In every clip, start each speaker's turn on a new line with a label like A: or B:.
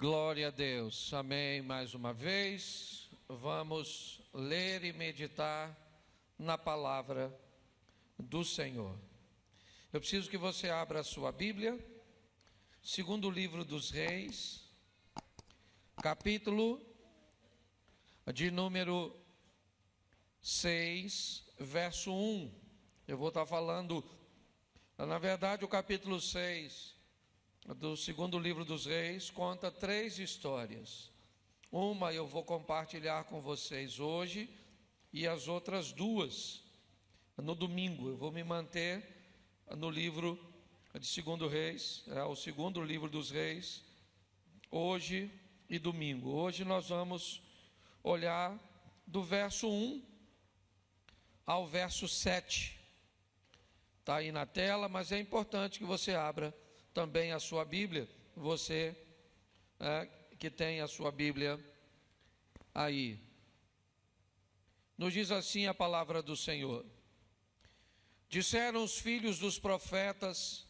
A: Glória a Deus, amém. Mais uma vez, vamos ler e meditar na palavra do Senhor. Eu preciso que você abra a sua Bíblia, segundo livro dos Reis, capítulo de número 6, verso 1. Eu vou estar falando, na verdade, o capítulo 6 do segundo livro dos Reis conta 3 histórias. Uma eu vou compartilhar com vocês hoje e as outras 2 no domingo. Eu vou me manter no livro de segundo Reis, o segundo livro dos Reis, hoje e domingo. Hoje nós vamos olhar do verso 1 ao verso 7. Está aí na tela, mas é importante que você abra também a sua Bíblia, você que tem a sua Bíblia aí. Nos diz assim a palavra do Senhor: disseram os filhos dos profetas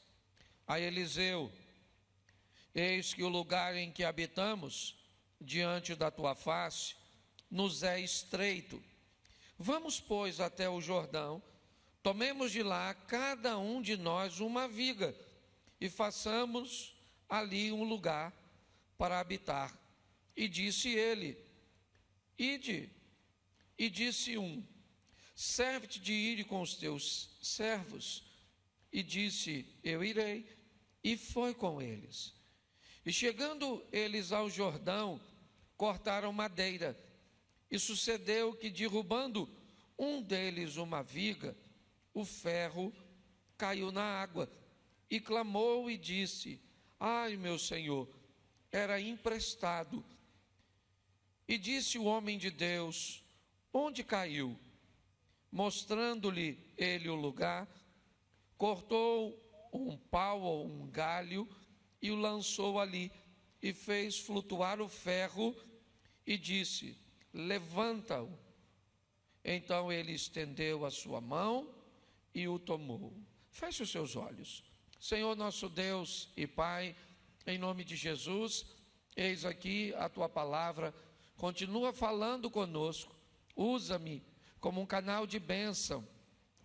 A: a Eliseu: eis que o lugar em que habitamos, diante da tua face, nos é estreito. Vamos, pois, até o Jordão, tomemos de lá cada um de nós uma viga, e façamos ali um lugar para habitar. E disse ele: ide. E disse um: serve-te de ir com os teus servos. E disse: eu irei. E foi com eles. E chegando eles ao Jordão, cortaram madeira. E sucedeu que, derrubando um deles uma viga, o ferro caiu na água. E clamou e disse: ai, meu senhor, era emprestado. E disse o homem de Deus: onde caiu? Mostrando-lhe ele o lugar, cortou um pau ou um galho e o lançou ali, e fez flutuar o ferro, e disse: levanta-o. Então ele estendeu a sua mão e o tomou. Feche os seus olhos. Senhor nosso Deus e Pai, em nome de Jesus, eis aqui a tua palavra, continua falando conosco, usa-me como um canal de bênção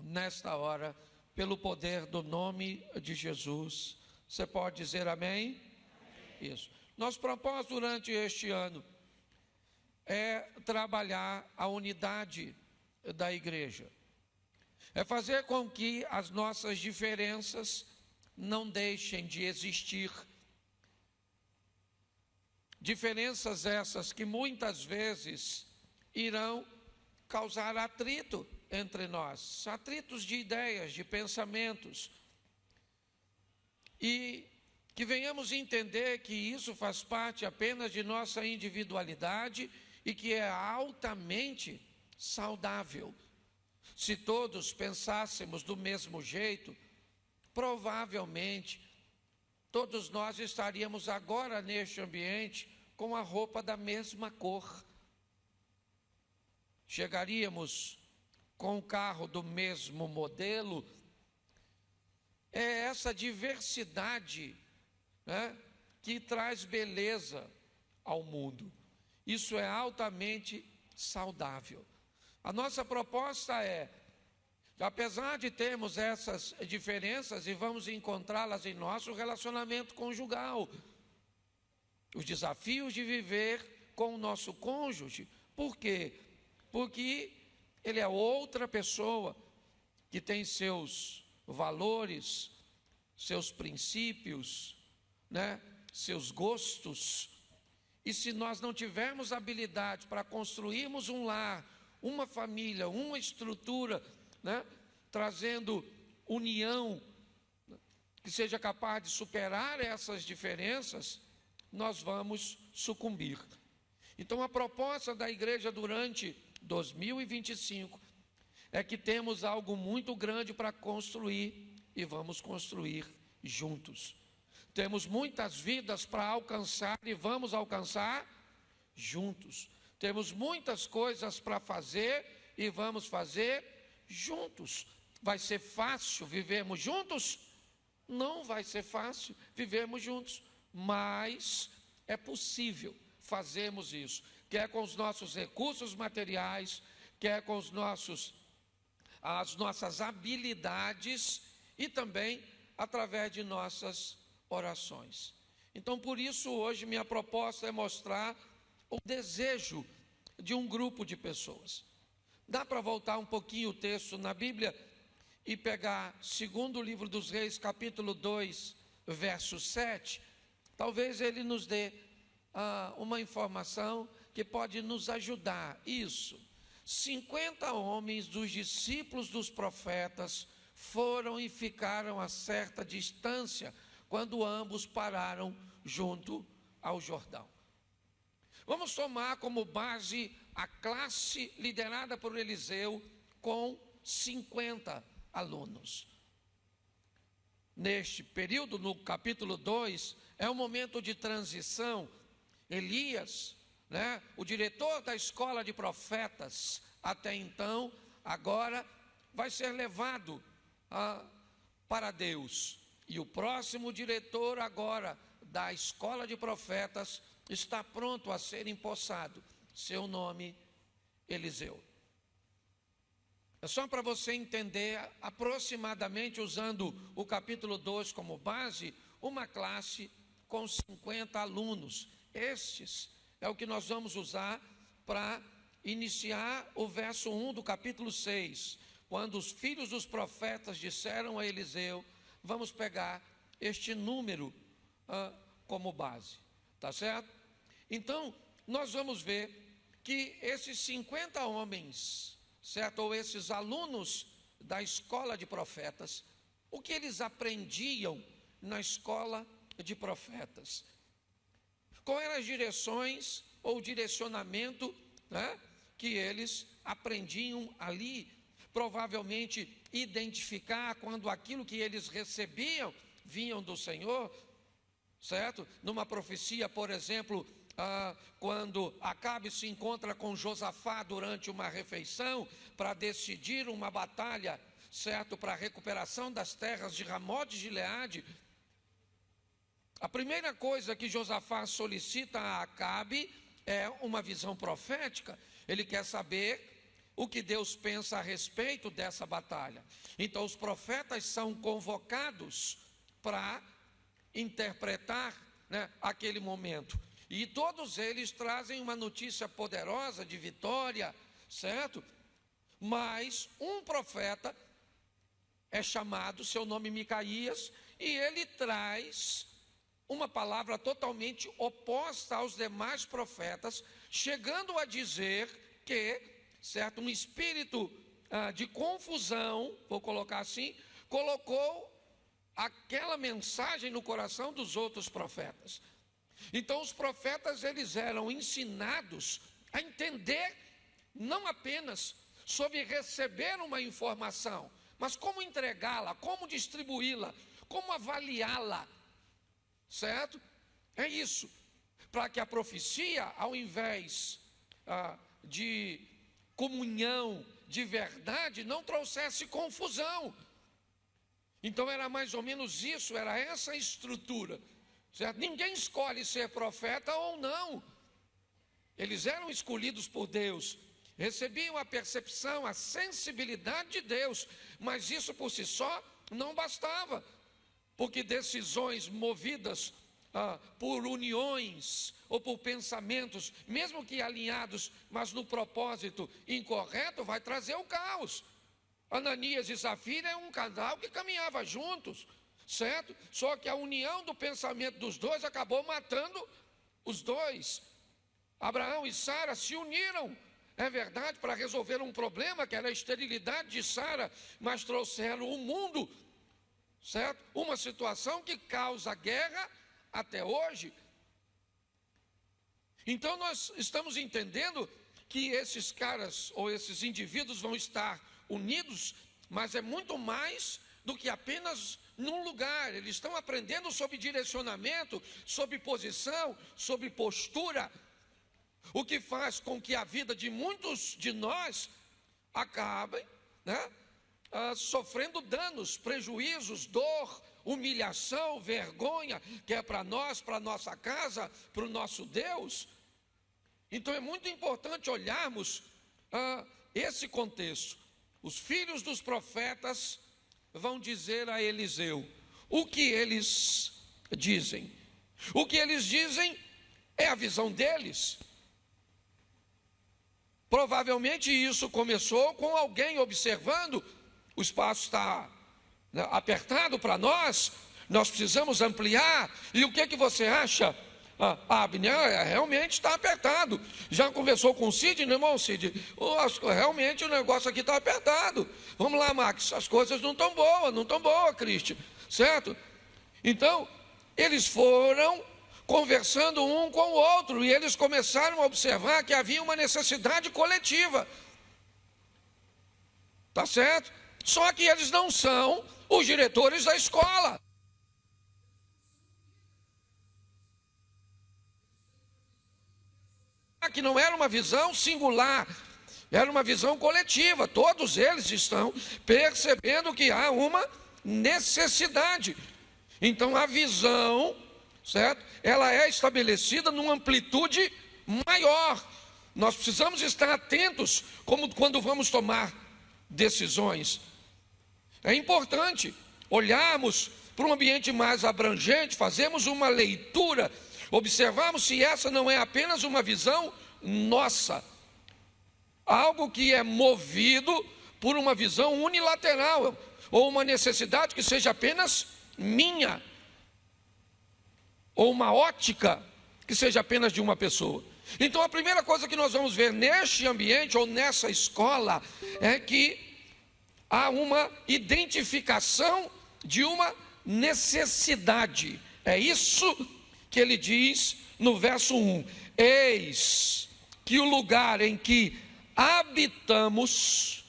A: nesta hora, pelo poder do nome de Jesus. Você pode dizer amém? Amém. Isso. Nosso propósito durante este ano é trabalhar a unidade da igreja, é fazer com que as nossas diferenças não deixem de existir. Diferenças essas que muitas vezes irão causar atrito entre nós, atritos de ideias, de pensamentos, e que venhamos entender que isso faz parte apenas de nossa individualidade e que é altamente saudável. Se todos pensássemos do mesmo jeito, provavelmente todos nós estaríamos agora neste ambiente com a roupa da mesma cor. Chegaríamos com o carro do mesmo modelo. É essa diversidade, que traz beleza ao mundo. Isso é altamente saudável. A nossa proposta é, apesar de termos essas diferenças, e vamos encontrá-las em nosso relacionamento conjugal, os desafios de viver com o nosso cônjuge. Por quê? Porque ele é outra pessoa que tem seus valores, seus princípios, seus gostos. E se nós não tivermos habilidade para construirmos um lar, uma família, uma estrutura, trazendo união, que seja capaz de superar essas diferenças, nós vamos sucumbir. Então a proposta da igreja durante 2025 é que temos algo muito grande para construir e vamos construir juntos. Temos muitas vidas para alcançar e vamos alcançar juntos. Temos muitas coisas para fazer e vamos fazer juntos. Vai ser fácil vivermos juntos? Não vai ser fácil vivermos juntos, mas é possível fazermos isso, quer com os nossos recursos materiais, quer com as nossas habilidades e também através de nossas orações. Então, por isso, hoje, minha proposta é mostrar o desejo de um grupo de pessoas. Dá para voltar um pouquinho o texto na Bíblia e pegar segundo livro dos Reis, capítulo 2, verso 7. Talvez ele nos dê uma informação que pode nos ajudar. Isso. 50 homens dos discípulos dos profetas foram e ficaram a certa distância quando ambos pararam junto ao Jordão. Vamos tomar como base a classe liderada por Eliseu com 50 alunos. Neste período, no capítulo 2, é um momento de transição. Elias, o diretor da escola de profetas, até então, agora vai ser levado para Deus. E o próximo diretor agora da escola de profetas está pronto a ser empossado. Seu nome, Eliseu. É só para você entender, aproximadamente, usando o capítulo 2 como base, uma classe com 50 alunos. Estes é o que nós vamos usar para iniciar o verso 1 do capítulo 6. Quando os filhos dos profetas disseram a Eliseu, vamos pegar este número como base, tá certo? Então, nós vamos ver que esses 50 homens, certo? Ou esses alunos da escola de profetas, o que eles aprendiam na escola de profetas? Quais eram as direções ou direcionamento que eles aprendiam ali? Provavelmente identificar quando aquilo que eles recebiam vinham do Senhor, certo? Numa profecia, por exemplo, quando Acabe se encontra com Josafá durante uma refeição para decidir uma batalha, certo? Para a recuperação das terras de Ramote de Gileade, a primeira coisa que Josafá solicita a Acabe é uma visão profética. Ele quer saber o que Deus pensa a respeito dessa batalha. Então os profetas são convocados para interpretar aquele momento. E todos eles trazem uma notícia poderosa de vitória, certo? Mas um profeta é chamado, seu nome Micaías, e ele traz uma palavra totalmente oposta aos demais profetas, chegando a dizer que, certo, um espírito de confusão, vou colocar assim, colocou aquela mensagem no coração dos outros profetas. Então os profetas, eles eram ensinados a entender não apenas sobre receber uma informação, mas como entregá-la, como distribuí-la, como avaliá-la, certo? É isso, para que a profecia, ao invés de comunhão, de verdade, não trouxesse confusão. Então era mais ou menos isso, era essa a estrutura, certo? Ninguém escolhe ser profeta ou não. Eles eram escolhidos por Deus, recebiam a percepção, a sensibilidade de Deus, mas isso por si só não bastava, porque decisões movidas por uniões ou por pensamentos, mesmo que alinhados, mas no propósito incorreto, vai trazer o caos. Ananias e Safira é um casal que caminhava juntos, certo? Só que a união do pensamento dos dois acabou matando os dois. Abraão e Sara se uniram, é verdade, para resolver um problema que era a esterilidade de Sara, mas trouxeram o mundo, certo? Uma situação que causa guerra até hoje. Então nós estamos entendendo que esses caras ou esses indivíduos vão estar unidos, mas é muito mais do que apenas num lugar. Eles estão aprendendo sobre direcionamento, sobre posição, sobre postura, o que faz com que a vida de muitos de nós acabe sofrendo danos, prejuízos, dor humilhação, vergonha, que é para nós, para a nossa casa, para o nosso Deus. Então é muito importante olharmos esse contexto. Os filhos dos profetas vão dizer a Eliseu o que eles dizem. O que eles dizem é a visão deles. Provavelmente isso começou com alguém observando: o espaço está apertado para nós, nós precisamos ampliar. E o que você acha, Abner? Realmente está apertado. Já conversou com o Cid, irmão Cid? Realmente o negócio aqui está apertado. Vamos lá, Max, as coisas não estão boas, Cristian, certo? Então, eles foram conversando um com o outro, e eles começaram a observar que havia uma necessidade coletiva. Tá certo? Só que eles não são os diretores da escola. Que não era uma visão singular, era uma visão coletiva. Todos eles estão percebendo que há uma necessidade. Então a visão, certo? Ela é estabelecida numa amplitude maior. Nós precisamos estar atentos como quando vamos tomar decisões. É importante olharmos para um ambiente mais abrangente, fazermos uma leitura, observarmos se essa não é apenas uma visão nossa, algo que é movido por uma visão unilateral, ou uma necessidade que seja apenas minha, ou uma ótica que seja apenas de uma pessoa. Então a primeira coisa que nós vamos ver neste ambiente ou nessa escola é que há uma identificação de uma necessidade. É isso que ele diz no verso 1: eis que o lugar em que habitamos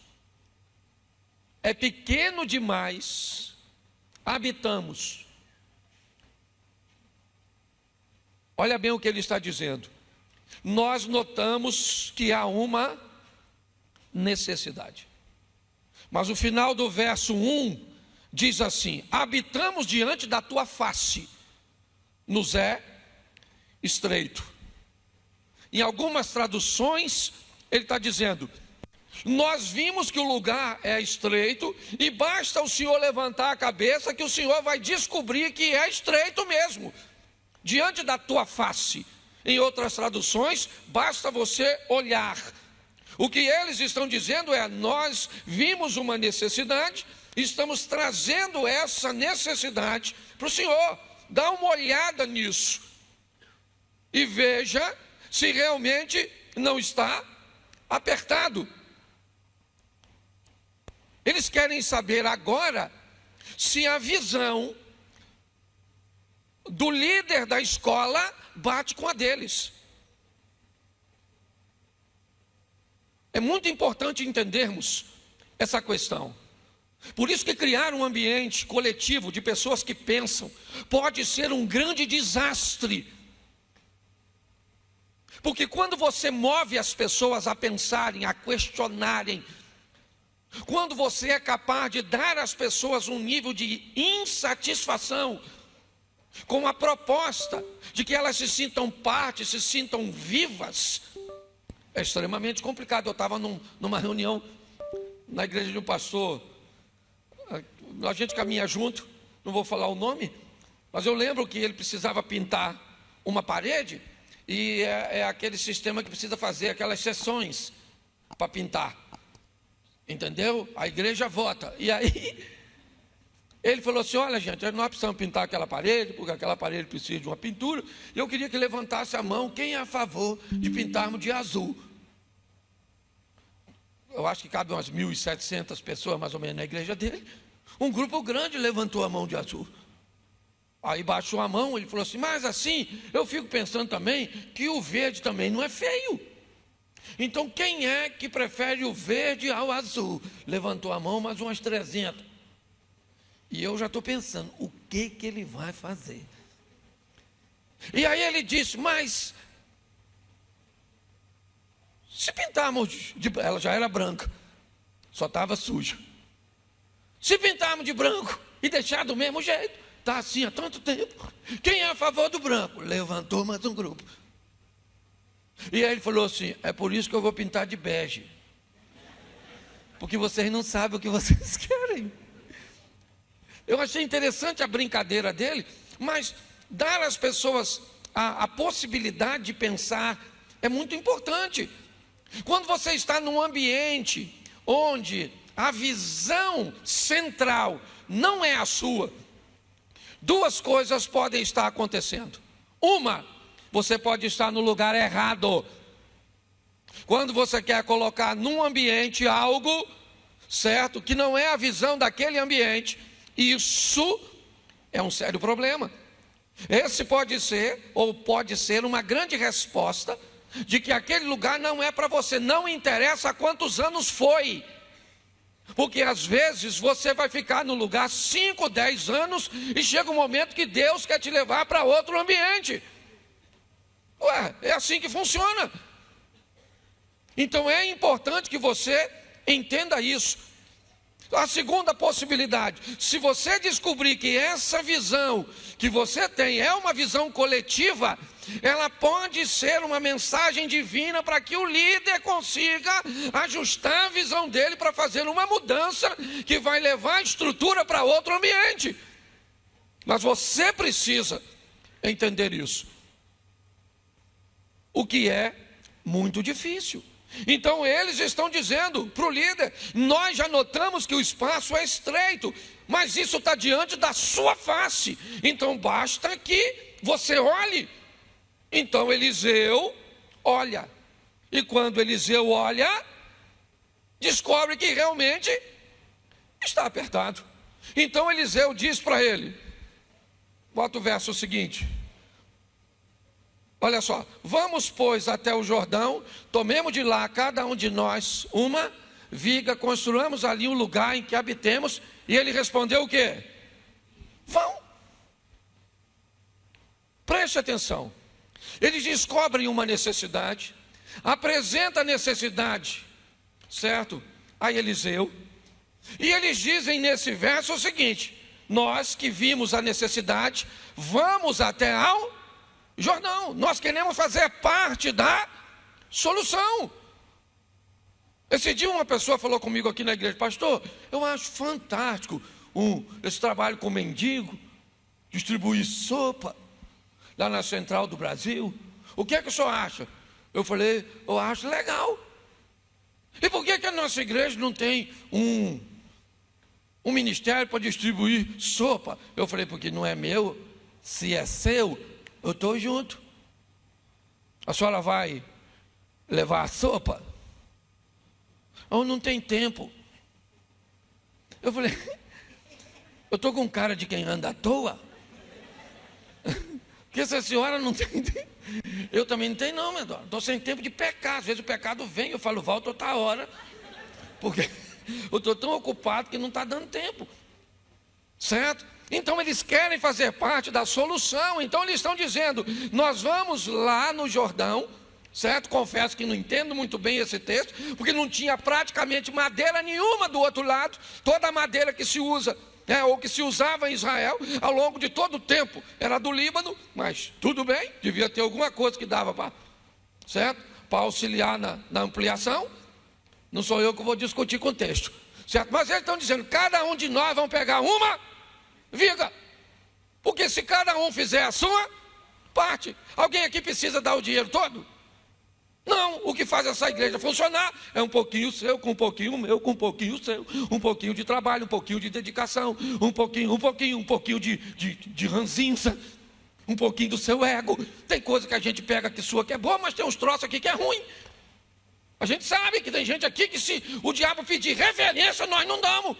A: é pequeno demais. Habitamos. Olha bem o que ele está dizendo. Nós notamos que há uma necessidade. Mas o final do verso 1 diz assim: habitamos diante da tua face, nos é estreito. Em algumas traduções, ele está dizendo: nós vimos que o lugar é estreito, e basta o Senhor levantar a cabeça que o Senhor vai descobrir que é estreito mesmo, diante da tua face. Em outras traduções, basta você olhar. O que eles estão dizendo é: nós vimos uma necessidade, estamos trazendo essa necessidade para o Senhor. Dá uma olhada nisso e veja se realmente não está apertado. Eles querem saber agora se a visão do líder da escola bate com a deles. É muito importante entendermos essa questão. Por isso que criar um ambiente coletivo de pessoas que pensam pode ser um grande desastre. Porque quando você move as pessoas a pensarem, a questionarem, quando você é capaz de dar às pessoas um nível de insatisfação com a proposta de que elas se sintam parte, se sintam vivas, é extremamente complicado. Eu estava numa reunião na igreja de um pastor, a gente caminha junto, não vou falar o nome, mas eu lembro que ele precisava pintar uma parede, e é aquele sistema que precisa fazer aquelas sessões para pintar, entendeu? A igreja vota, e aí ele falou assim: olha gente, nós precisamos pintar aquela parede, porque aquela parede precisa de uma pintura, e eu queria que levantasse a mão quem é a favor de pintarmos de azul. Eu acho que cabe umas 1.700 pessoas mais ou menos na igreja dele. Um grupo grande levantou a mão de azul. Aí baixou a mão, ele falou assim: mas assim, eu fico pensando também que o verde também não é feio. Então quem é que prefere o verde ao azul? Levantou a mão mais umas 300. E eu já estou pensando, o que ele vai fazer? E aí ele disse: mas se pintarmos ela já era branca, só estava suja. Se pintarmos de branco e deixar do mesmo jeito, está assim há tanto tempo. Quem é a favor do branco? Levantou mais um grupo. E aí ele falou assim: é por isso que eu vou pintar de bege. Porque vocês não sabem o que vocês querem. Eu achei interessante a brincadeira dele, mas dar às pessoas a possibilidade de pensar é muito importante. Quando você está num ambiente onde a visão central não é a sua, duas coisas podem estar acontecendo. Uma, você pode estar no lugar errado. Quando você quer colocar num ambiente algo, certo, que não é a visão daquele ambiente, isso é um sério problema. Esse pode ser, ou pode ser uma grande resposta de que aquele lugar não é para você, não interessa há quantos anos foi. Porque às vezes você vai ficar no lugar 5, 10 anos e chega um momento que Deus quer te levar para outro ambiente. Ué, é assim que funciona. Então é importante que você entenda isso. A segunda possibilidade, se você descobrir que essa visão que você tem é uma visão coletiva, ela pode ser uma mensagem divina para que o líder consiga ajustar a visão dele para fazer uma mudança que vai levar a estrutura para outro ambiente. Mas você precisa entender isso, o que é muito difícil. Então eles estão dizendo para o líder: nós já notamos que o espaço é estreito, mas isso está diante da sua face, então basta que você olhe. Então Eliseu olha, e quando Eliseu olha, descobre que realmente está apertado. Então Eliseu diz para ele, bota o verso seguinte, olha só: vamos, pois, até o Jordão, tomemos de lá cada um de nós uma viga, construamos ali um lugar em que habitemos. E ele respondeu o quê? Vão. Preste atenção. Eles descobrem uma necessidade, apresenta a necessidade, certo, a Eliseu, e eles dizem nesse verso o seguinte: nós que vimos a necessidade, vamos até ao Jordão, nós queremos fazer parte da solução. Esse dia uma pessoa falou comigo aqui na igreja: pastor, eu acho fantástico esse trabalho com mendigo, distribuir sopa lá na central do Brasil. O que é que o senhor acha? Eu falei: eu acho legal. E por que a nossa igreja não tem um ministério para distribuir sopa? Eu falei: porque não é meu. Se é seu, eu estou junto. A senhora vai levar a sopa? Ou não tem tempo? Eu falei: eu estou com cara de quem anda à toa. Porque se a senhora não tem tempo, eu também não tenho não, meu Deus. Estou sem tempo de pecar. Às vezes o pecado vem, eu falo: volta outra hora. Porque eu estou tão ocupado que não está dando tempo. Certo? Então eles querem fazer parte da solução. Então eles estão dizendo: nós vamos lá no Jordão, certo? Confesso que não entendo muito bem esse texto, porque não tinha praticamente madeira nenhuma do outro lado. Toda a madeira que se usa, ou que se usava em Israel, ao longo de todo o tempo, era do Líbano. Mas tudo bem, devia ter alguma coisa que dava para, certo? Para auxiliar na ampliação. Não sou eu que vou discutir com o texto, certo? Mas eles estão dizendo: cada um de nós vamos pegar uma viga, porque se cada um fizer a sua parte, alguém aqui precisa dar o dinheiro todo? Não, o que faz essa igreja funcionar é um pouquinho seu, com um pouquinho meu, com um pouquinho seu, um pouquinho de trabalho, um pouquinho de dedicação, um pouquinho de ranzinza, um pouquinho do seu ego. Tem coisa que a gente pega que sua que é boa, mas tem uns troços aqui que é ruim. A gente sabe que tem gente aqui que, se o diabo pedir reverência, nós não damos.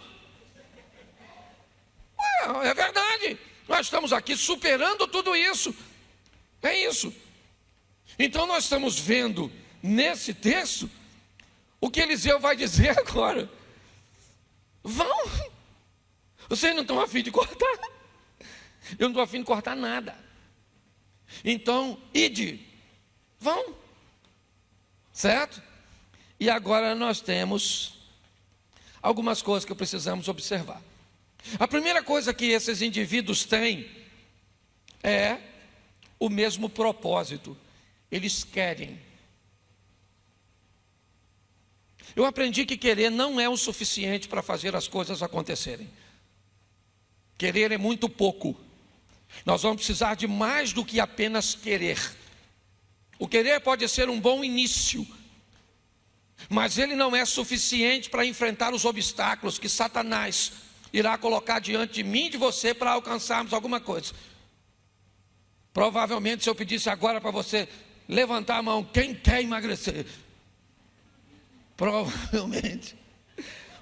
A: É verdade. Nós estamos aqui superando tudo isso. É isso. Então nós estamos vendo nesse texto o que Eliseu vai dizer agora. Vão. Vocês não estão a fim de cortar? Eu não estou a fim de cortar nada. Então, ide. Vão. Certo? E agora nós temos algumas coisas que precisamos observar. A primeira coisa que esses indivíduos têm é o mesmo propósito. Eles querem. Eu aprendi que querer não é o suficiente para fazer as coisas acontecerem. Querer é muito pouco. Nós vamos precisar de mais do que apenas querer. O querer pode ser um bom início, mas ele não é suficiente para enfrentar os obstáculos que Satanás irá colocar diante de mim e de você para alcançarmos alguma coisa. Provavelmente, se eu pedisse agora para você levantar a mão, quem quer emagrecer? Provavelmente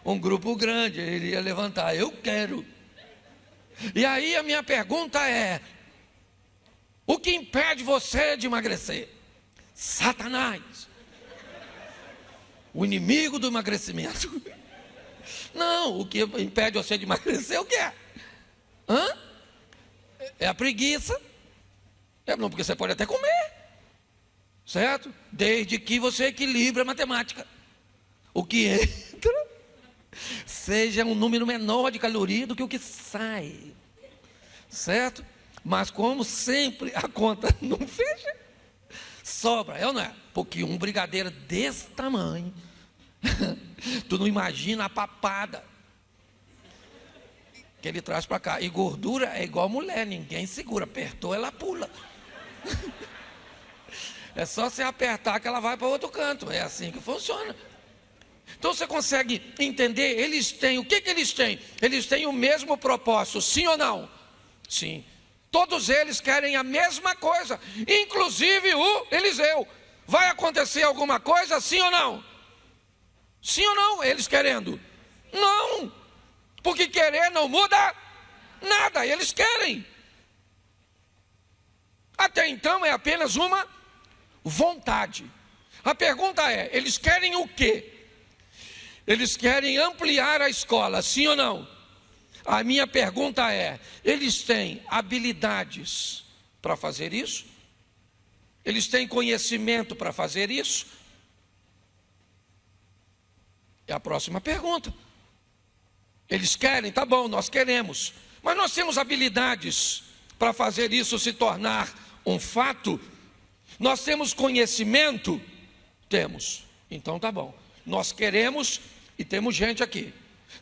A: um grupo grande iria levantar, eu quero. E aí a minha pergunta é: o que impede você de emagrecer? Satanás, o inimigo do emagrecimento. Não, o que impede você de emagrecer é o que é? É a preguiça. Não, porque você pode até comer, certo? Desde que você equilibre a matemática. O que entra seja um número menor de calorias do que o que sai, certo? Mas como sempre a conta não fecha, sobra, é ou não é? Porque um brigadeiro desse tamanho, tu não imagina a papada que ele traz para cá. E gordura é igual mulher, ninguém segura, apertou ela pula. É só você apertar que ela vai para outro canto, é assim que funciona. Então você consegue entender, eles têm, o que eles têm? Eles têm o mesmo propósito, sim ou não? Sim. Todos eles querem a mesma coisa, inclusive o Eliseu. Vai acontecer alguma coisa, sim ou não? Sim ou não, eles querendo? Não, porque querer não muda nada, eles querem. Até então é apenas uma vontade. A pergunta é, eles querem o quê? Eles querem ampliar a escola, sim ou não? A minha pergunta é, eles têm habilidades para fazer isso? Eles têm conhecimento para fazer isso? É a próxima pergunta. Eles querem, tá bom, nós queremos. Mas nós temos habilidades para fazer isso se tornar um fato? Nós temos conhecimento? Temos. Então tá bom. Nós queremos e temos gente aqui.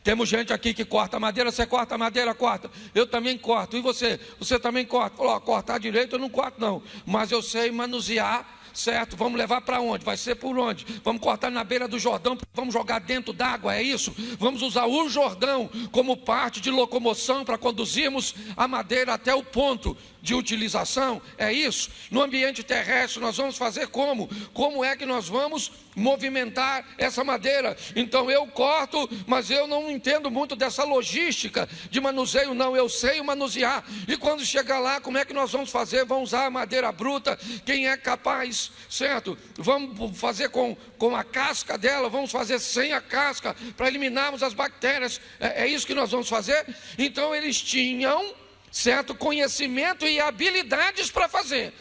A: Temos gente aqui que corta madeira, você corta madeira, corta. Eu também corto. E você? Você também corta. Falou, cortar direito eu não corto não. Mas eu sei manusear, certo? Vamos levar para onde? Vai ser por onde? Vamos cortar na beira do Jordão, vamos jogar dentro d'água, é isso? Vamos usar o Jordão como parte de locomoção para conduzirmos a madeira até o ponto de utilização, é isso? No ambiente terrestre nós vamos fazer como? Como é que nós vamos movimentar essa madeira? Então eu corto, mas eu não entendo muito dessa logística de manuseio não, eu sei manusear. E quando chegar lá, como é que nós vamos fazer? Vamos usar a madeira bruta, quem é capaz, certo? Vamos fazer com a casca dela, vamos fazer sem a casca, para eliminarmos as bactérias, é isso que nós vamos fazer? Então eles tinham certo conhecimento e habilidades para fazer.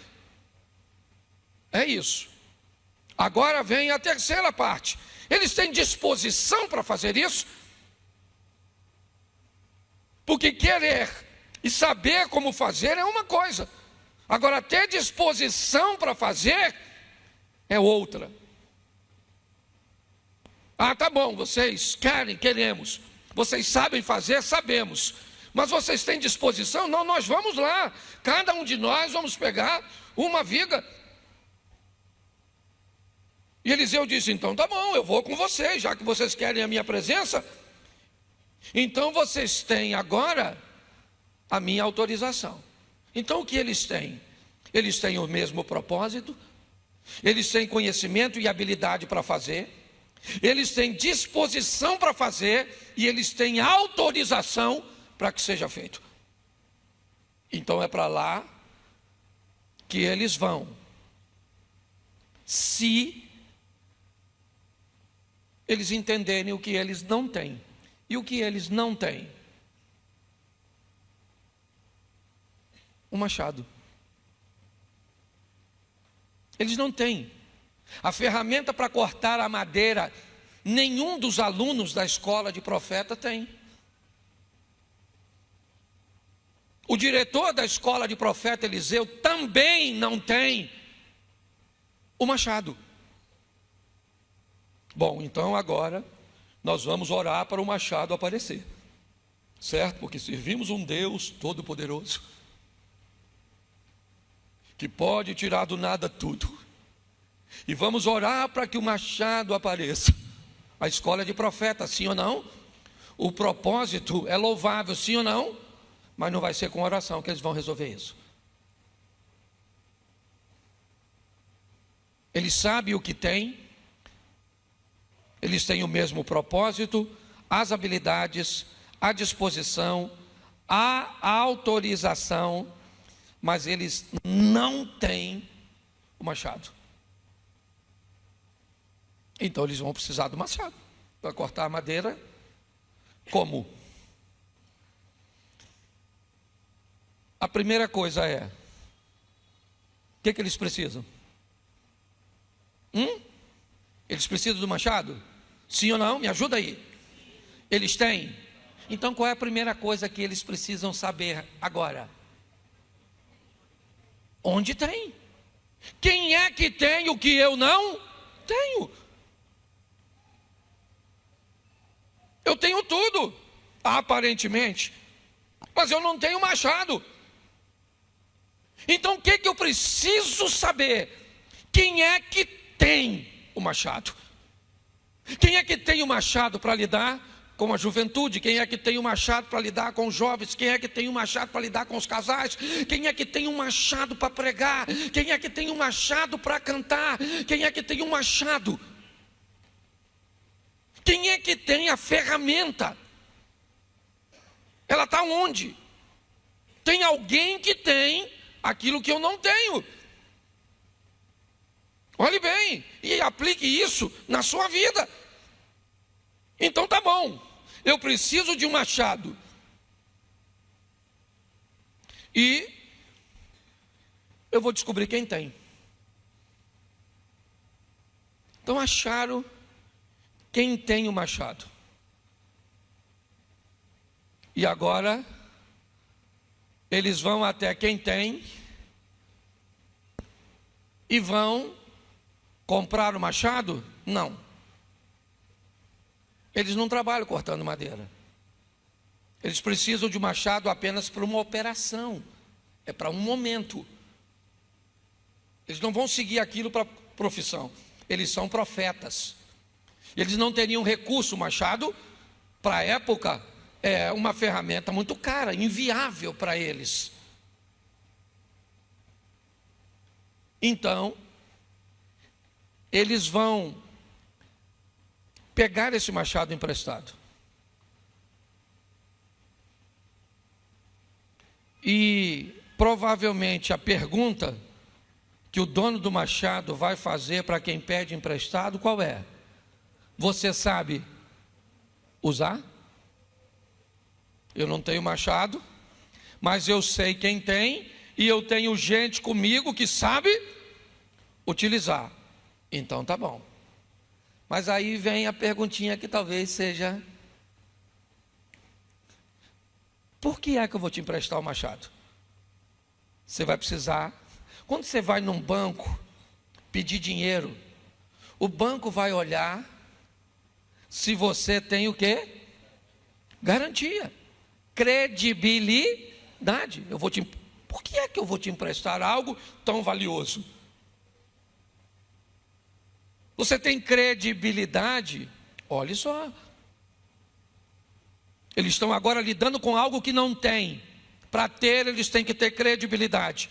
A: É isso. Agora vem a terceira parte. Eles têm disposição para fazer isso? Porque querer e saber como fazer é uma coisa. Agora ter disposição para fazer é outra. Ah, tá bom, vocês querem, queremos. Vocês sabem fazer, sabemos. Mas vocês têm disposição? Não, nós vamos lá. Cada um de nós vamos pegar uma viga. E Eliseu disse, então tá bom, eu vou com vocês, já que vocês querem a minha presença. Então vocês têm agora a minha autorização. Então o que eles têm? Eles têm o mesmo propósito, eles têm conhecimento e habilidade para fazer, eles têm disposição para fazer e eles têm autorização para que seja feito. Então é para lá que eles vão. Se eles entenderem o que eles não têm. E o que eles não têm? Um machado. Eles não têm. A ferramenta para cortar a madeira, nenhum dos alunos da escola de profeta tem. O diretor da escola de profeta Eliseu também não tem o machado. Bom, então agora nós vamos orar para o machado aparecer, certo? Porque servimos um Deus todo-poderoso, que pode tirar do nada tudo. E vamos orar para que o machado apareça. A escola de profeta, sim ou não? O propósito é louvável, sim ou não? Mas não vai ser com oração que eles vão resolver isso. Eles sabem o que têm, eles têm o mesmo propósito, as habilidades, a disposição, a autorização, mas eles não têm o machado. Então eles vão precisar do machado para cortar a madeira. Como? A primeira coisa é, o que eles precisam? Eles precisam do machado? Sim ou não? Me ajuda aí. Eles têm? Então qual é a primeira coisa que eles precisam saber agora? Onde tem? Quem é que tem o que eu não tenho? Eu tenho tudo, aparentemente, mas eu não tenho machado. Então o que eu preciso saber? Quem é que tem o machado? Quem é que tem o machado para lidar com a juventude? Quem é que tem o machado para lidar com os jovens? Quem é que tem o machado para lidar com os casais? Quem é que tem um machado para pregar? Quem é que tem um machado para cantar? Quem é que tem um machado? Quem é que tem a ferramenta? Ela está onde? Tem alguém que tem aquilo que eu não tenho. Olhe bem, e aplique isso na sua vida. Então tá bom, eu preciso de um machado. E eu vou descobrir quem tem. Então acharam quem tem o machado. E agora eles vão até quem tem e vão comprar o machado? Não. Eles não trabalham cortando madeira. Eles precisam de um machado apenas para uma operação. É para um momento. Eles não vão seguir aquilo para profissão. Eles são profetas. Eles não teriam recurso. O machado, para a época, é uma ferramenta muito cara, inviável para eles. Então, eles vão pegar esse machado emprestado. E provavelmente a pergunta que o dono do machado vai fazer para quem pede emprestado, qual é? Você sabe usar? Eu não tenho machado, mas eu sei quem tem, e eu tenho gente comigo que sabe utilizar. Então tá bom. Mas aí vem a perguntinha que talvez seja: por que é que eu vou te emprestar o machado? Você vai precisar. Quando você vai num banco pedir dinheiro, o banco vai olhar se você tem o quê? Garantia, credibilidade. Por que é que eu vou te emprestar algo tão valioso? Você tem credibilidade? Olha só. Eles estão agora lidando com algo que não tem. Para ter, eles têm que ter credibilidade.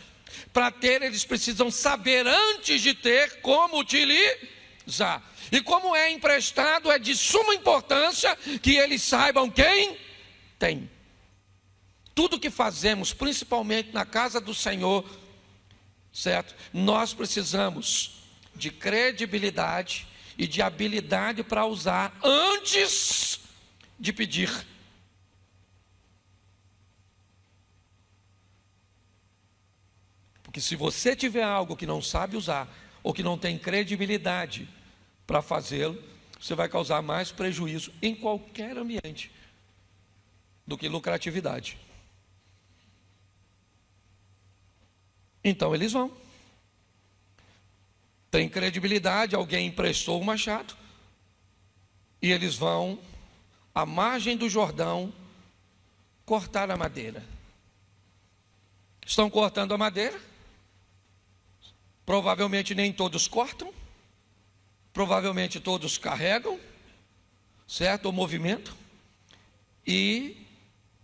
A: Para ter, eles precisam saber antes de ter como utilizar. E como é emprestado, é de suma importância que eles saibam quem tem. Tudo que fazemos, principalmente na casa do Senhor, certo? Nós precisamos de credibilidade e de habilidade para usar antes de pedir. Porque se você tiver algo que não sabe usar, ou que não tem credibilidade para fazê-lo, você vai causar mais prejuízo em qualquer ambiente do que lucratividade. Então eles vão. Tem credibilidade, alguém emprestou o machado, e eles vão à margem do Jordão cortar a madeira. Estão cortando a madeira. Provavelmente nem todos cortam. Provavelmente todos carregam, certo? O movimento. E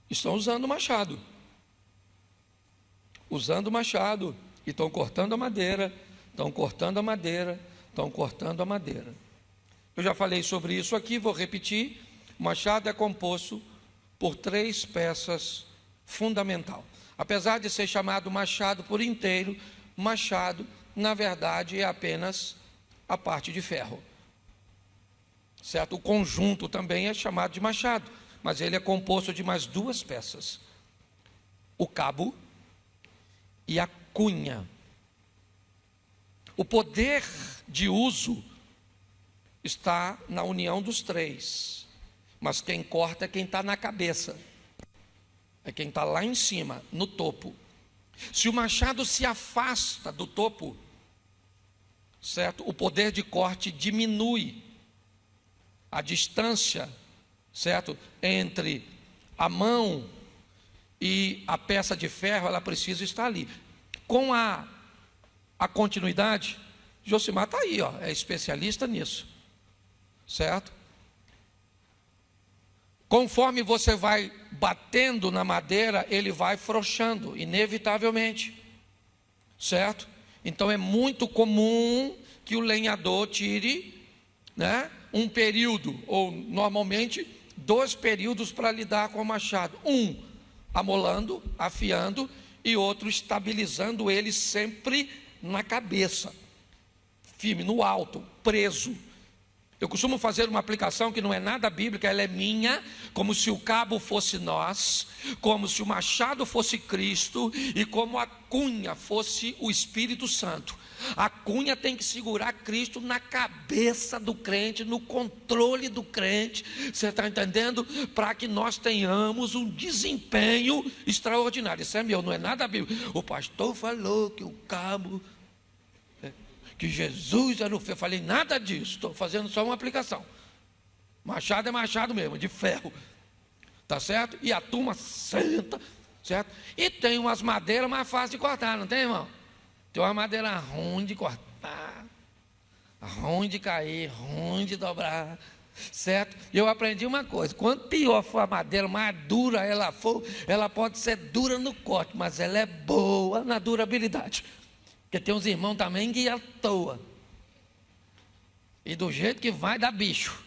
A: estão usando o machado. Usando o machado. E estão cortando a madeira. Estão cortando a madeira. Estão cortando a madeira. Eu já falei sobre isso aqui, vou repetir. O machado é composto por 3 peças fundamentais. Apesar de ser chamado machado por inteiro, machado, na verdade, é apenas a parte de ferro. Certo? O conjunto também é chamado de machado, mas ele é composto de mais 2 peças. O cabo e a cunha. O poder de uso está na união dos 3. Mas quem corta é quem está na cabeça. É quem está lá em cima, no topo. Se o machado se afasta do topo, certo? O poder de corte diminui. A distância, certo? Entre a mão e a peça de ferro, ela precisa estar ali. Com a continuidade, Josimar está aí, ó, é especialista nisso. Certo? Conforme você vai batendo na madeira, ele vai frouxando, inevitavelmente. Certo? Então é muito comum que o lenhador tire, né, um período, ou normalmente 2 períodos para lidar com o machado. Um amolando, afiando, e outro estabilizando ele sempre na cabeça, firme, no alto, preso. Eu costumo fazer uma aplicação que não é nada bíblica, ela é minha, como se o cabo fosse nós, como se o machado fosse Cristo e como a cunha fosse o Espírito Santo. A cunha tem que segurar Cristo na cabeça do crente, no controle do crente, você está entendendo? Para que nós tenhamos um desempenho extraordinário. Isso é meu, não é nada bíblico. O pastor falou que o cabo... que Jesus era o ferro. Eu falei nada disso, estou fazendo só uma aplicação. Machado é machado mesmo, de ferro. Tá certo? E a turma senta, certo? E tem umas madeiras mais fáceis de cortar, não tem, irmão? Tem uma madeira ruim de cortar, ruim de cair, ruim de dobrar, certo? E eu aprendi uma coisa: quanto pior for a madeira, mais dura ela for, ela pode ser dura no corte, mas ela é boa na durabilidade. Porque tem uns irmãos também que à toa. E do jeito que vai dar bicho.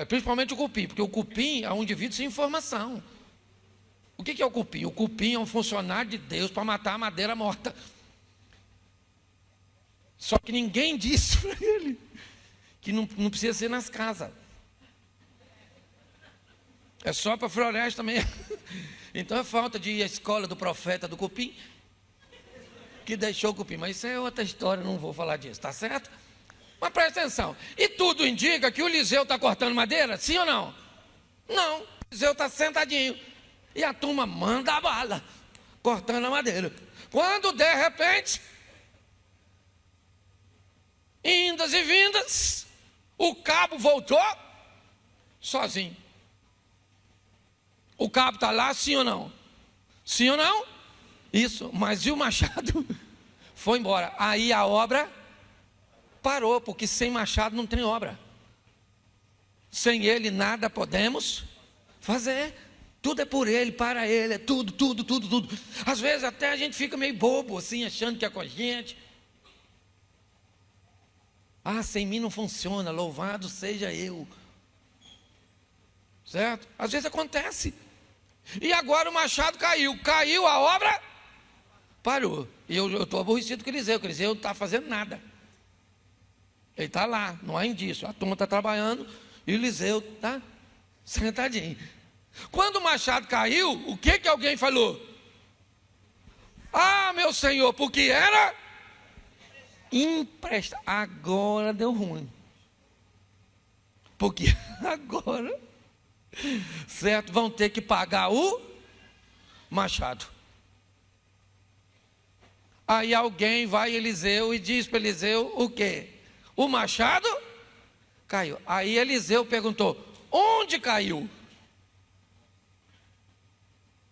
A: Principalmente o cupim, porque o cupim é um indivíduo sem informação. O que é o cupim? O cupim é um funcionário de Deus para matar a madeira morta. Só que ninguém disse para ele que não precisa ser nas casas. É só para a floresta mesmo. Então é falta de ir à escola do profeta do cupim, que deixou o cupim. Mas isso é outra história, não vou falar disso, tá certo? Mas presta atenção. E tudo indica que o Eliseu está cortando madeira, sim ou não? Não, o Eliseu está sentadinho. E a turma manda a bala, cortando a madeira. Quando de repente, indas e vindas, o cabo voltou sozinho. O cabo está lá, sim ou não? Sim ou não? Isso, mas e o machado? Foi embora. Aí a obra parou, porque sem machado não tem obra. Sem ele nada podemos fazer. Tudo é por ele, para ele, é tudo. Às vezes até a gente fica meio bobo assim, achando que é com a gente. Ah, sem mim não funciona, louvado seja eu. Certo? Às vezes acontece. E agora o machado caiu. Caiu a obra, parou. E eu estou aborrecido com o Eliseu. O Eliseu não está fazendo nada. Ele está lá, não há indício. A turma está trabalhando e o Eliseu está sentadinho. Quando o machado caiu, o que alguém falou? Ah, meu senhor, porque era empresta. Agora deu ruim. Porque agora, certo, vão ter que pagar o machado. Aí alguém vai a Eliseu e diz para Eliseu o quê? O machado caiu. Aí Eliseu perguntou: onde caiu?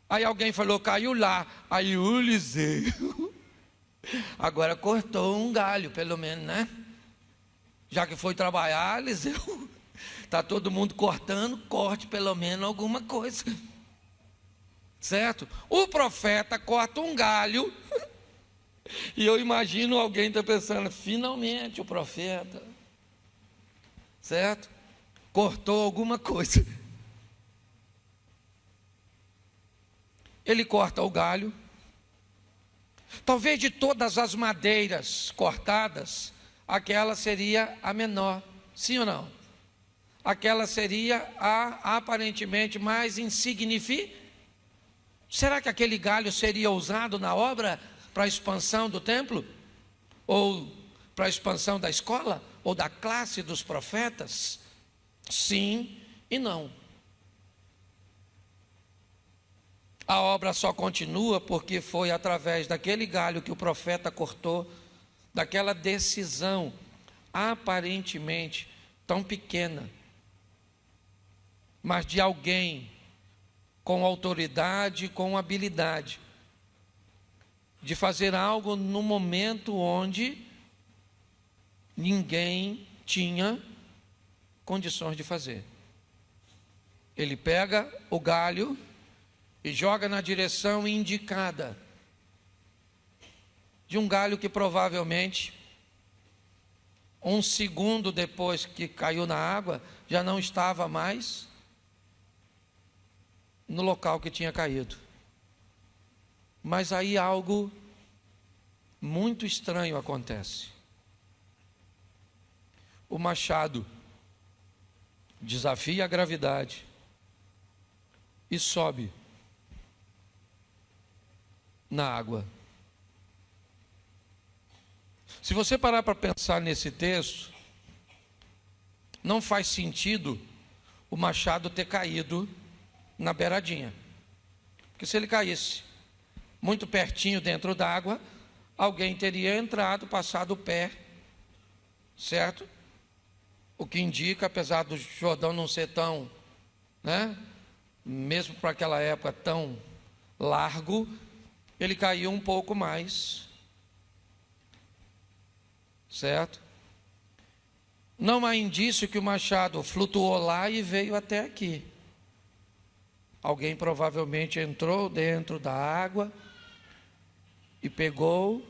A: Aí alguém falou: caiu lá. Aí o Eliseu agora cortou um galho, pelo menos, né? Já que foi trabalhar, Eliseu, está todo mundo cortando, corte pelo menos alguma coisa. Certo? O profeta corta um galho. E eu imagino alguém está pensando: finalmente o profeta, certo? Cortou alguma coisa. Ele corta o galho. Talvez de todas as madeiras cortadas, aquela seria a menor, sim ou não? Aquela seria a aparentemente mais insignificante. Será que aquele galho seria usado na obra para a expansão do templo? Ou para a expansão da escola? Ou da classe dos profetas? Sim e não. A obra só continua porque foi através daquele galho que o profeta cortou, daquela decisão aparentemente tão pequena, mas de alguém com autoridade, com habilidade, de fazer algo no momento onde ninguém tinha condições de fazer. Ele pega o galho e joga na direção indicada de um galho que provavelmente, um segundo depois que caiu na água, já não estava mais no local que tinha caído. Mas aí algo muito estranho acontece. O machado desafia a gravidade e sobe na água. Se você parar para pensar nesse texto, não faz sentido o machado ter caído na beiradinha. Porque se ele caísse muito pertinho dentro d'água, alguém teria entrado, passado o pé, certo? O que indica, apesar do Jordão não ser tão, né, mesmo para aquela época tão largo, ele caiu um pouco mais, certo? Não há indício que o machado flutuou lá e veio até aqui. Alguém provavelmente entrou dentro da água e pegou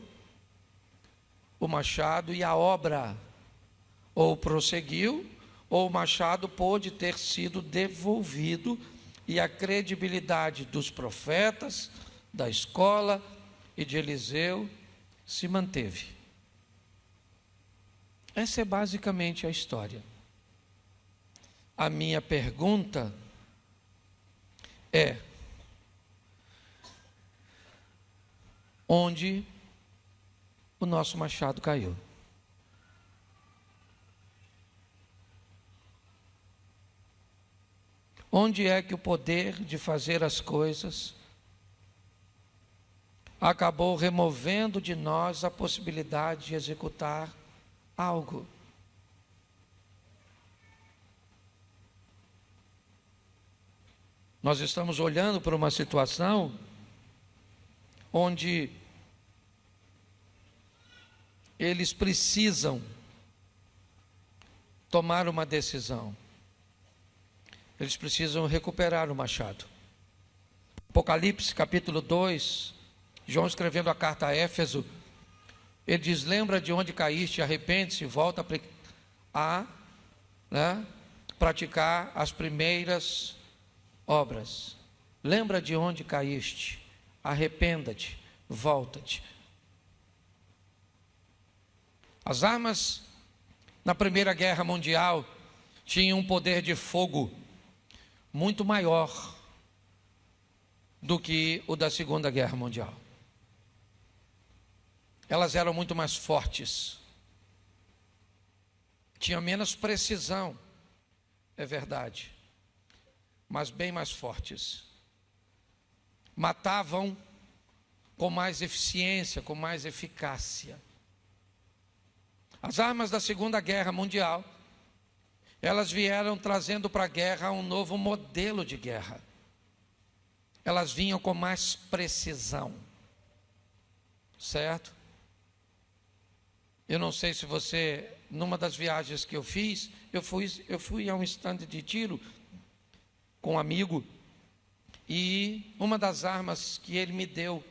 A: o machado, e a obra ou prosseguiu, ou o machado pôde ter sido devolvido, e a credibilidade dos profetas, da escola e de Eliseu se manteve. Essa é basicamente a história. A minha pergunta é: onde o nosso machado caiu? Onde é que o poder de fazer as coisas acabou removendo de nós a possibilidade de executar algo? Nós estamos olhando para uma situação onde eles precisam tomar uma decisão. Eles precisam recuperar o machado. Apocalipse capítulo 2, João escrevendo a carta a Éfeso, ele diz: lembra de onde caíste, arrepende-se e volta a praticar as primeiras obras. Lembra de onde caíste, arrependa-te, volta-te. As armas na Primeira Guerra Mundial tinham um poder de fogo muito maior do que o da Segunda Guerra Mundial. Elas eram muito mais fortes, tinham menos precisão, é verdade, mas bem mais fortes. Matavam com mais eficiência, com mais eficácia. As armas da Segunda Guerra Mundial, elas vieram trazendo para a guerra um novo modelo de guerra. Elas vinham com mais precisão, certo? Eu não sei se você, numa das viagens que eu fiz, eu fui a um estande de tiro com um amigo, e uma das armas que ele me deu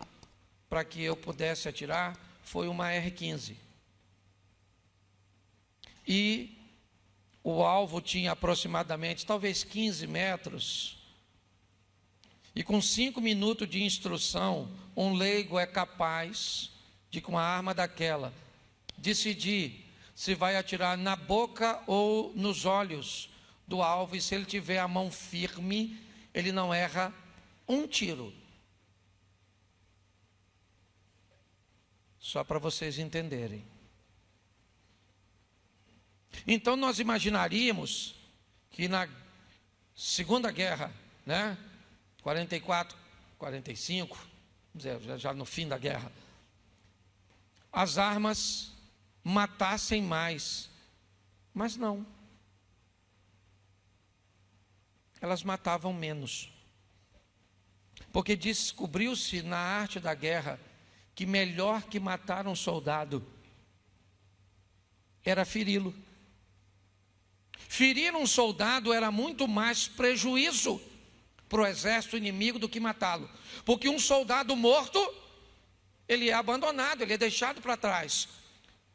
A: para que eu pudesse atirar foi uma R15. E o alvo tinha aproximadamente, talvez 15 metros. E com 5 minutos de instrução, um leigo é capaz de, com a arma daquela, decidir se vai atirar na boca ou nos olhos do alvo. E se ele tiver a mão firme, ele não erra um tiro. Só para vocês entenderem. Então nós imaginaríamos que na Segunda Guerra, 44, 45, já no fim da guerra, as armas matassem mais, mas não. Elas matavam menos. Porque descobriu-se na arte da guerra que melhor que matar um soldado era feri-lo. Ferir um soldado era muito mais prejuízo para o exército inimigo do que matá-lo. Porque um soldado morto, ele é abandonado, ele é deixado para trás.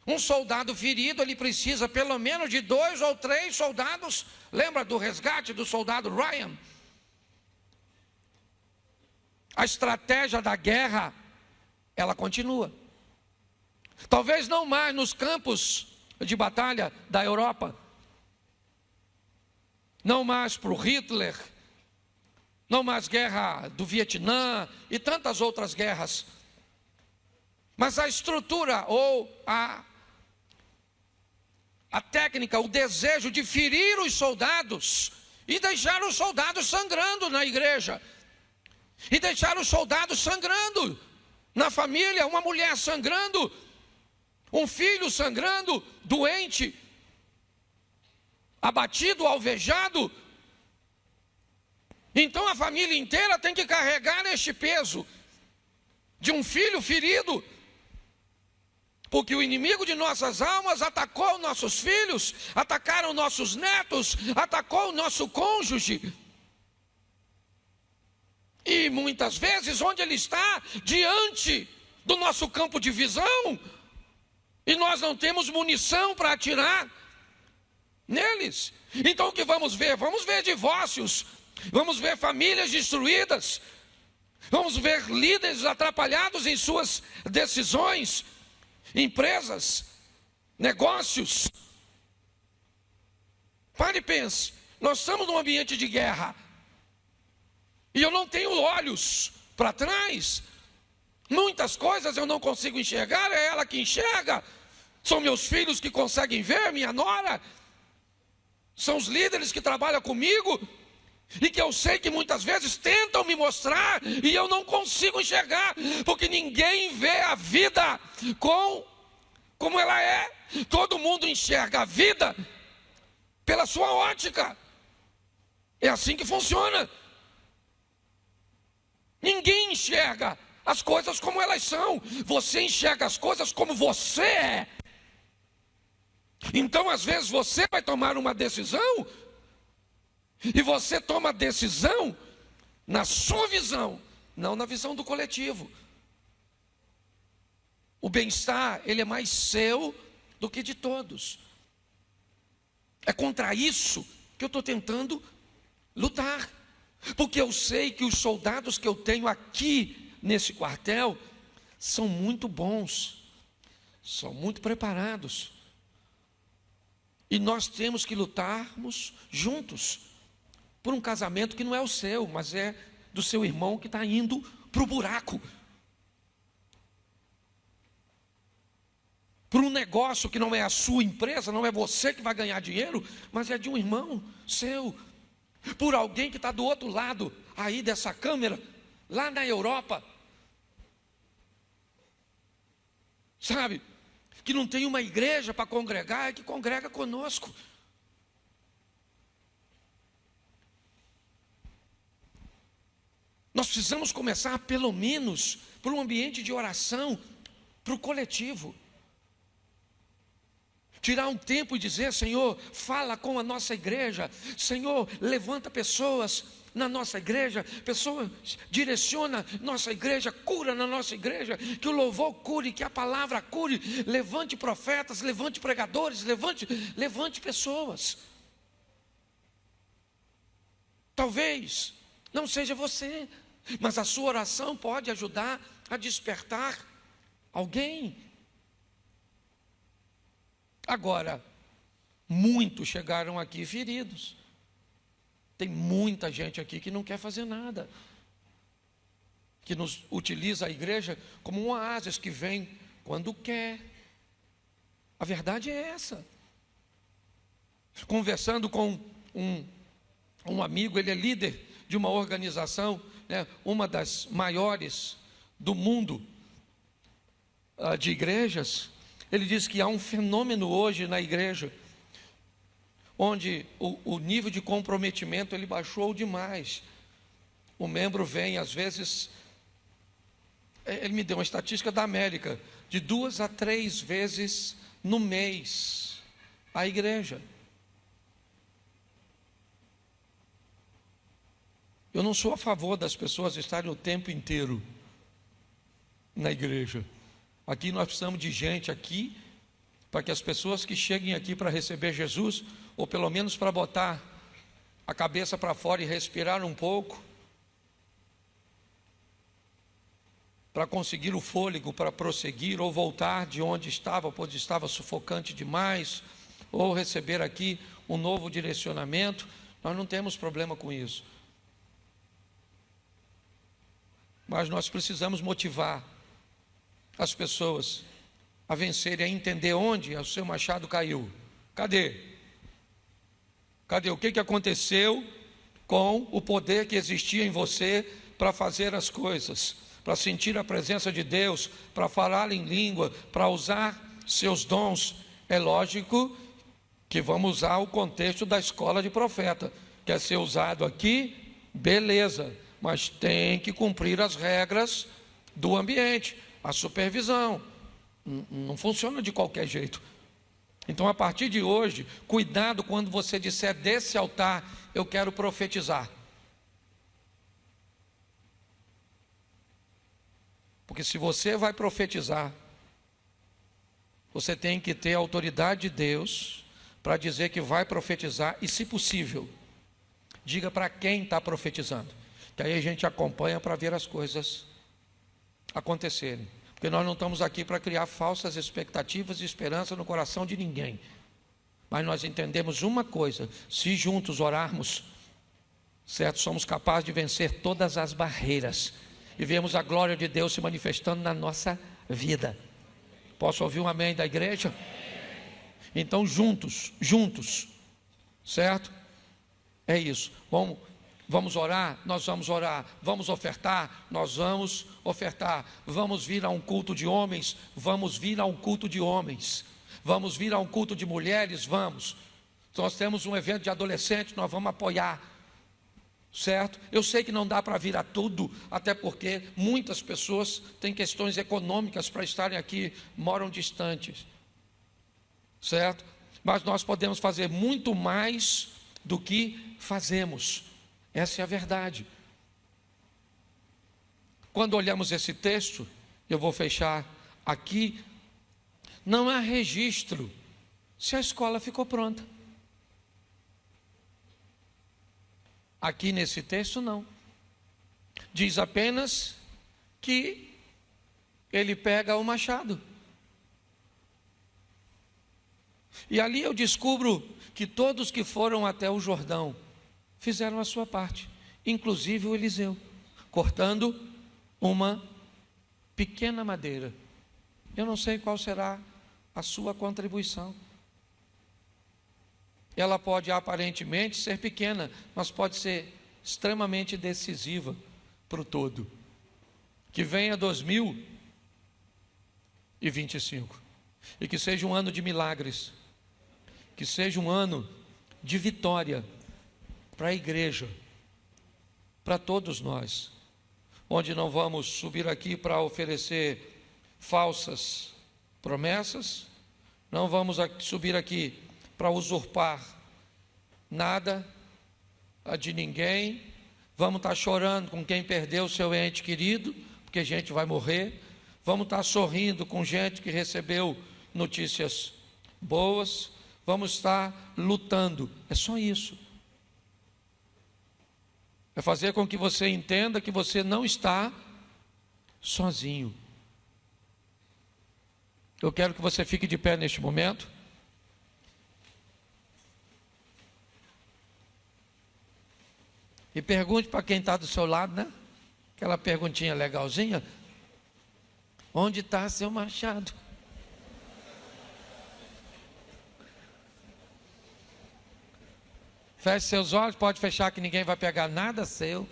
A: Um soldado ferido, ele precisa pelo menos de 2 ou 3 soldados. Lembra do resgate do soldado Ryan? A estratégia da guerra, ela continua. Talvez não mais nos campos de batalha da Europa, não mais para o Hitler, não mais guerra do Vietnã e tantas outras guerras. Mas a estrutura ou a técnica, o desejo de ferir os soldados e deixar os soldados sangrando na igreja, e deixar os soldados sangrando na família, uma mulher sangrando, um filho sangrando, doente, abatido, alvejado. Então a família inteira tem que carregar este peso de um filho ferido, porque o inimigo de nossas almas atacou nossos filhos, atacaram nossos netos, atacou o nosso cônjuge. E muitas vezes onde ele está, diante do nosso campo de visão, e nós não temos munição para atirar neles. Então o que vamos ver? Vamos ver divórcios, vamos ver famílias destruídas, vamos ver líderes atrapalhados em suas decisões, empresas, negócios. Pare e pense, nós estamos num ambiente de guerra, e eu não tenho olhos para trás. Muitas coisas eu não consigo enxergar, é ela que enxerga. São meus filhos que conseguem ver, minha nora. São os líderes que trabalham comigo e que eu sei que muitas vezes tentam me mostrar e eu não consigo enxergar, porque ninguém vê a vida como ela é. Todo mundo enxerga a vida pela sua ótica. É assim que funciona. Ninguém enxerga as coisas como elas são. Você enxerga as coisas como você é. Então, às vezes, você vai tomar uma decisão, e você toma a decisão na sua visão, não na visão do coletivo. O bem-estar, ele é mais seu do que de todos. É contra isso que eu estou tentando lutar. Porque eu sei que os soldados que eu tenho aqui nesse quartel são muito bons, são muito preparados. E nós temos que lutarmos juntos por um casamento que não é o seu, mas é do seu irmão que está indo para o buraco. Por um negócio que não é a sua empresa, não é você que vai ganhar dinheiro, mas é de um irmão seu. Por alguém que está do outro lado aí dessa câmera, lá na Europa, sabe? Que não tem uma igreja para congregar, é que congrega conosco. Nós precisamos começar pelo menos por um ambiente de oração, para o coletivo. Tirar um tempo e dizer: Senhor, fala com a nossa igreja. Senhor, levanta pessoas na nossa igreja, pessoas, direciona nossa igreja, cura na nossa igreja, que o louvor cure, que a palavra cure, levante profetas, levante pregadores, levante pessoas. Talvez não seja você, mas a sua oração pode ajudar a despertar alguém. Agora, muitos chegaram aqui feridos. Tem muita gente aqui que não quer fazer nada, que nos utiliza a igreja como um oásis que vem quando quer. A verdade é essa. Conversando com um amigo, ele é líder de uma organização, né, uma das maiores do mundo de igrejas. Ele diz que há um fenômeno hoje na igreja, onde o nível de comprometimento ele baixou demais. O membro vem, às vezes, ele me deu uma estatística da América, de 2 a 3 vezes no mês à igreja. Eu não sou a favor das pessoas estarem o tempo inteiro na igreja. Aqui nós precisamos de gente aqui, para que as pessoas que cheguem aqui para receber Jesus, ou pelo menos para botar a cabeça para fora e respirar um pouco, para conseguir o fôlego para prosseguir, ou voltar de onde estava, pois estava sufocante demais, ou receber aqui um novo direcionamento. Nós não temos problema com isso. Mas nós precisamos motivar as pessoas a vencerem, a entender onde o seu machado caiu. Cadê? O que aconteceu com o poder que existia em você para fazer as coisas, para sentir a presença de Deus, para falar em língua, para usar seus dons? É lógico que vamos usar o contexto da escola de profeta. Quer ser usado aqui? Beleza, mas tem que cumprir as regras do ambiente, a supervisão. Não funciona de qualquer jeito. Então, a partir de hoje, cuidado quando você disser desse altar: eu quero profetizar. Porque se você vai profetizar, você tem que ter a autoridade de Deus para dizer que vai profetizar. E, se possível, diga para quem está profetizando, que aí a gente acompanha para ver as coisas acontecerem. Porque nós não estamos aqui para criar falsas expectativas e esperança no coração de ninguém. Mas nós entendemos uma coisa: se juntos orarmos, certo, somos capazes de vencer todas as barreiras e vemos a glória de Deus se manifestando na nossa vida. Posso ouvir um amém da igreja? Então, juntos, certo? É isso. Vamos orar? Nós vamos orar. Vamos ofertar? Nós vamos ofertar. Vamos vir a um culto de homens? Vamos vir a um culto de homens. Vamos vir a um culto de mulheres? Vamos. Nós temos um evento de adolescentes, nós vamos apoiar. Certo? Eu sei que não dá para vir a tudo, até porque muitas pessoas têm questões econômicas para estarem aqui, moram distantes. Certo? Mas nós podemos fazer muito mais do que fazemos. Essa é a verdade. Quando olhamos esse texto, eu vou fechar aqui, não há registro se a escola ficou pronta. Aqui nesse texto não. Diz apenas que ele pega o machado. E ali eu descubro que todos que foram até o Jordão fizeram a sua parte, inclusive o Eliseu, cortando uma pequena madeira. Eu não sei qual será a sua contribuição. Ela pode aparentemente ser pequena, mas pode ser extremamente decisiva para o todo. Que venha 2000 2025. E que seja um ano de milagres, que seja um ano de vitória para a igreja, para todos nós, onde não vamos subir aqui para oferecer falsas promessas, não vamos subir aqui para usurpar nada de ninguém, vamos estar chorando com quem perdeu o seu ente querido, porque a gente vai morrer, vamos estar sorrindo com gente que recebeu notícias boas, vamos estar lutando, é só isso. É fazer com que você entenda que você não está sozinho. Eu quero que você fique de pé neste momento. E pergunte para quem está do seu lado, né? Aquela perguntinha legalzinha. Onde está seu machado? Feche seus olhos, pode fechar que ninguém vai pegar nada seu.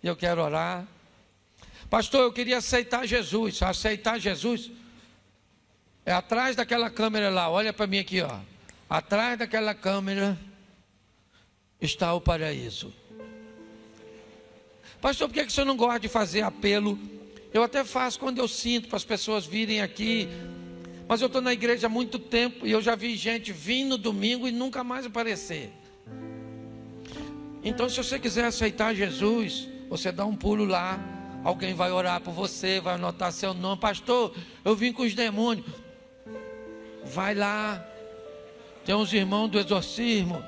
A: E eu quero orar. Pastor, eu queria aceitar Jesus. Aceitar Jesus é atrás daquela câmera lá. Olha para mim aqui, ó. Atrás daquela câmera está o paraíso. Pastor, por que você não gosta de fazer apelo? Eu até faço quando eu sinto para as pessoas virem aqui. Mas eu estou na igreja há muito tempo e eu já vi gente vir no domingo e nunca mais aparecer. Então, se você quiser aceitar Jesus, você dá um pulo lá. Alguém vai orar por você, vai anotar seu nome. Pastor, eu vim com os demônios. Vai lá. Tem uns irmãos do exorcismo.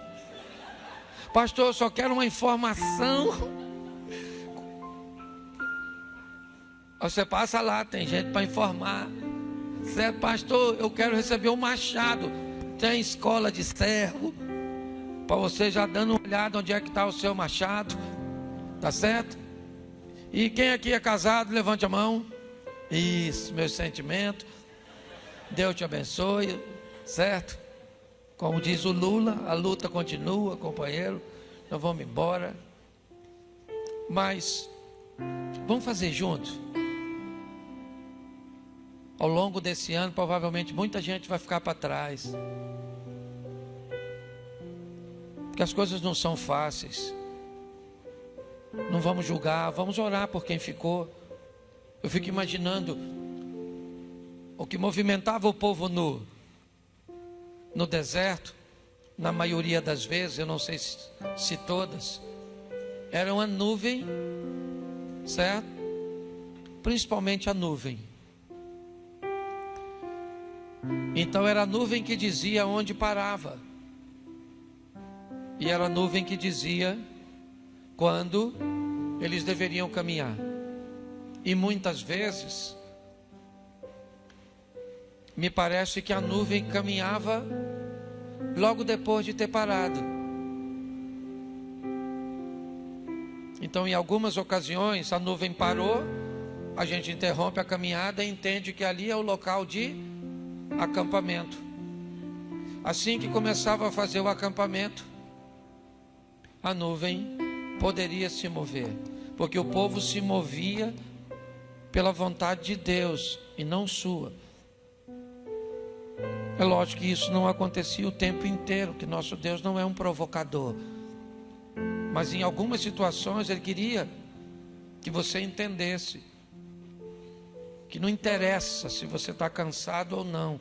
A: Pastor, eu só quero uma informação. Você passa lá, tem gente para informar. Certo, pastor, eu quero receber um machado. Tem escola de servo. Para você já dando uma olhada onde é que está o seu machado. Tá certo? E quem aqui é casado, levante a mão. Isso, meu sentimento. Deus te abençoe. Certo? Como diz o Lula, a luta continua, companheiro. Nós vamos embora. Mas vamos fazer junto. Ao longo desse ano, provavelmente muita gente vai ficar para trás. Porque as coisas não são fáceis. Não vamos julgar, vamos orar por quem ficou. Eu fico imaginando o que movimentava o povo no deserto, na maioria das vezes, eu não sei se todas, era uma nuvem, certo? Principalmente a nuvem. Então era a nuvem que dizia onde parava. E era a nuvem que dizia quando eles deveriam caminhar. E muitas vezes, me parece que a nuvem caminhava logo depois de ter parado. Então, em algumas ocasiões, a nuvem parou, a gente interrompe a caminhada e entende que ali é o local de acampamento. Assim que começava a fazer o acampamento, a nuvem poderia se mover, porque o povo se movia pela vontade de Deus e não sua. É lógico que isso não acontecia o tempo inteiro, que nosso Deus não é um provocador, mas em algumas situações Ele queria que você entendesse que não interessa se você está cansado ou não,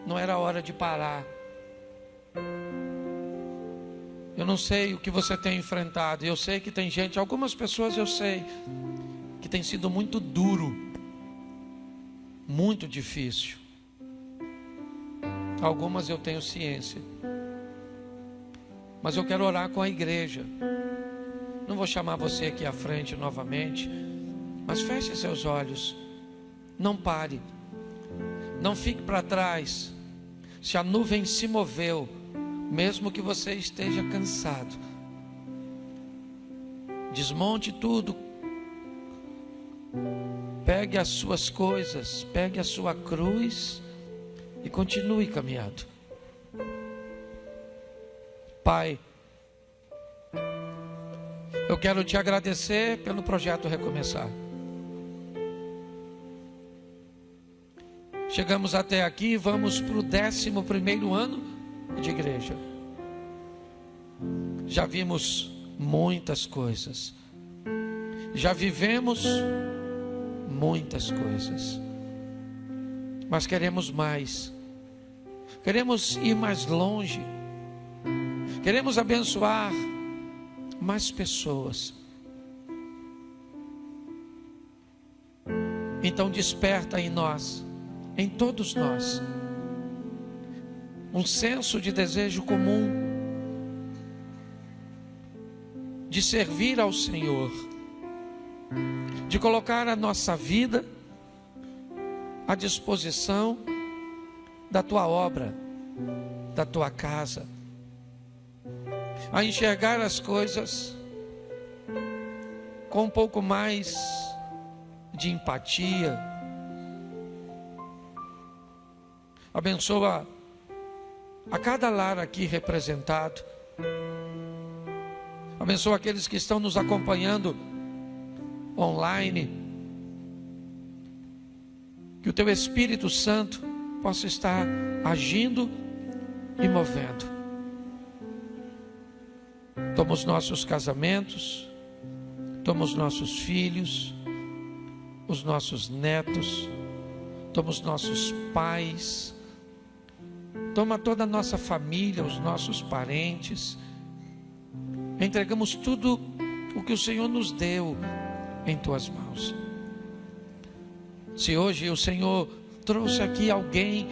A: não era hora de parar. Eu não sei o que você tem enfrentado, eu sei que tem gente, algumas pessoas eu sei, que tem sido muito duro, muito difícil. Algumas eu tenho ciência, mas eu quero orar com a igreja. Não vou chamar você aqui à frente novamente, mas feche seus olhos. Não pare, não fique para trás. Se a nuvem se moveu, mesmo que você esteja cansado, desmonte tudo, pegue as suas coisas, pegue a sua cruz e continue caminhando. Pai, eu quero te agradecer pelo projeto Recomeçar. Chegamos até aqui e vamos para o 11º ano de igreja. Já vimos muitas coisas. Já vivemos muitas coisas. Mas queremos mais. Queremos ir mais longe. Queremos abençoar mais pessoas. Então desperta em nós, em todos nós, um senso de desejo comum de servir ao Senhor, de colocar a nossa vida à disposição da Tua obra, da Tua casa, a enxergar as coisas com um pouco mais de empatia. Abençoa a cada lar aqui representado. Abençoa aqueles que estão nos acompanhando online. Que o Teu Espírito Santo possa estar agindo e movendo. Toma os nossos casamentos, toma os nossos filhos, os nossos netos, toma os nossos pais, toma toda a nossa família, os nossos parentes. Entregamos tudo o que o Senhor nos deu em Tuas mãos. Se hoje o Senhor trouxe aqui alguém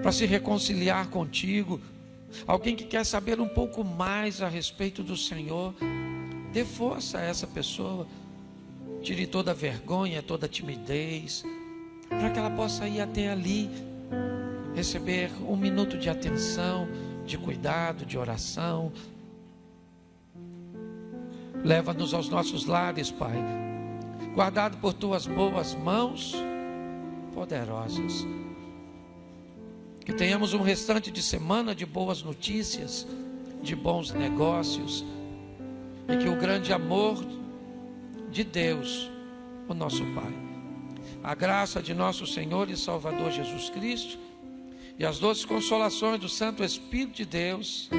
A: para se reconciliar contigo, alguém que quer saber um pouco mais a respeito do Senhor, dê força a essa pessoa. Tire toda a vergonha, toda a timidez, para que ela possa ir até ali, receber um minuto de atenção, de cuidado, de oração. Leva-nos aos nossos lares, Pai, guardado por Tuas boas mãos poderosas. Que tenhamos um restante de semana de boas notícias, de bons negócios, e que o grande amor de Deus, o nosso Pai, a graça de nosso Senhor e Salvador Jesus Cristo e as doces consolações do Santo Espírito de Deus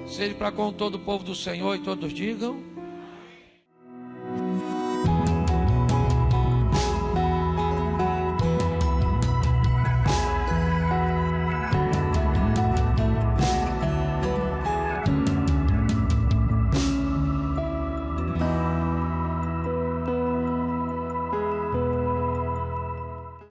A: seja para com todo o povo do Senhor, e todos digam